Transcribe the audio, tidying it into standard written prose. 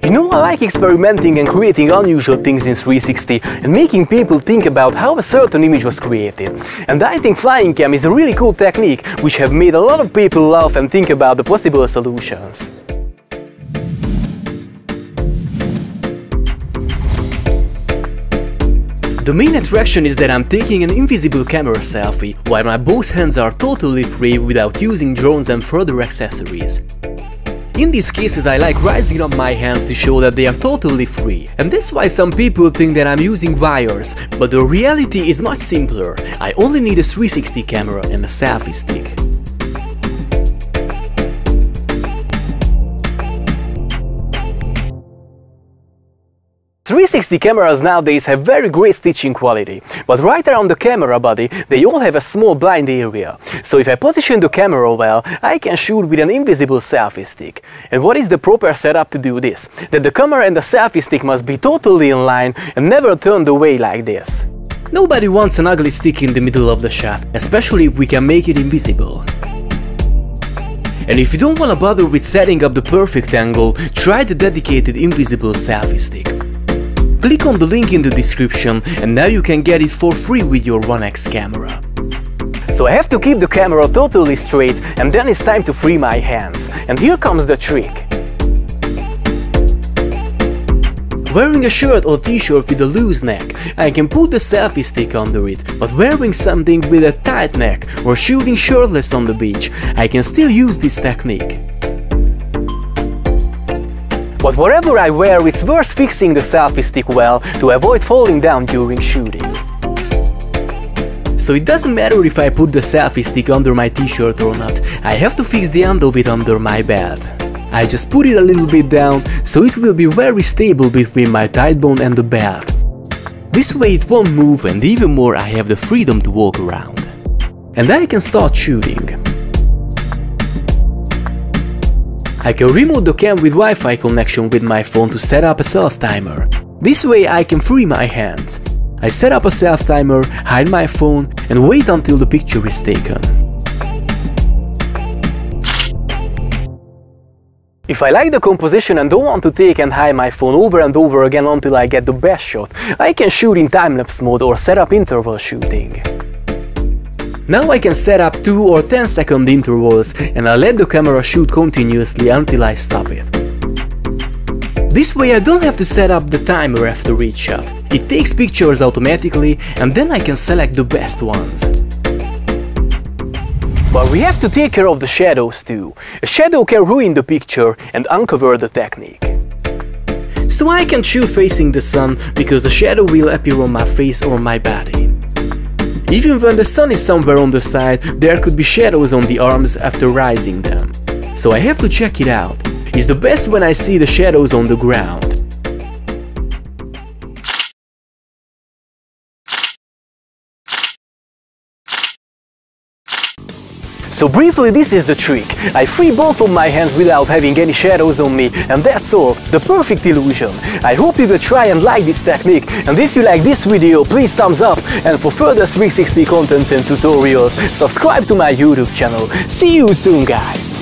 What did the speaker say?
You know, I like experimenting and creating unusual things in 360 and making people think about how a certain image was created. And I think flying cam is a really cool technique which have made a lot of people laugh and think about the possible solutions. The main attraction is that I'm taking an invisible camera selfie, while my both hands are totally free without using drones and further accessories. In these cases I like raising up my hands to show that they are totally free. And that's why some people think that I'm using wires, but the reality is much simpler. I only need a 360 camera and a selfie stick. 360 cameras nowadays have very great stitching quality, but right around the camera body they all have a small blind area. So if I position the camera well, I can shoot with an invisible selfie stick. And what is the proper setup to do this? That the camera and the selfie stick must be totally in line and never turned away like this. Nobody wants an ugly stick in the middle of the shot, especially if we can make it invisible. And if you don't want to bother with setting up the perfect angle, try the dedicated invisible selfie stick. Click on the link in the description and now you can get it for free with your 1X camera. So I have to keep the camera totally straight and then it's time to free my hands. And here comes the trick. Wearing a shirt or t-shirt with a loose neck, I can put the selfie stick under it, but wearing something with a tight neck or shooting shirtless on the beach, I can still use this technique. But whatever I wear, it's worth fixing the selfie stick well to avoid falling down during shooting. So it doesn't matter if I put the selfie stick under my t-shirt or not, I have to fix the end of it under my belt. I just put it a little bit down, so it will be very stable between my thigh bone and the belt. This way it won't move and even more I have the freedom to walk around. And I can start shooting. I can remote the cam with Wi-Fi connection with my phone to set up a self-timer. This way I can free my hands. I set up a self-timer, hide my phone and wait until the picture is taken. If I like the composition and don't want to take and hide my phone over and over again until I get the best shot, I can shoot in time-lapse mode or set up interval shooting. Now I can set up 2 or 10-second intervals and I let the camera shoot continuously until I stop it. This way I don't have to set up the timer after each shot. It takes pictures automatically and then I can select the best ones. But we have to take care of the shadows too. A shadow can ruin the picture and uncover the technique. So I can shoot facing the sun because the shadow will appear on my face or my body. Even when the sun is somewhere on the side, there could be shadows on the arms after rising them. So I have to check it out. It's the best when I see the shadows on the ground. So briefly, this is the trick. I free both of my hands without having any shadows on me, and that's all, the perfect illusion. I hope you will try and like this technique, and if you like this video, please thumbs up, and for further 360 contents and tutorials, subscribe to my YouTube channel. See you soon, guys!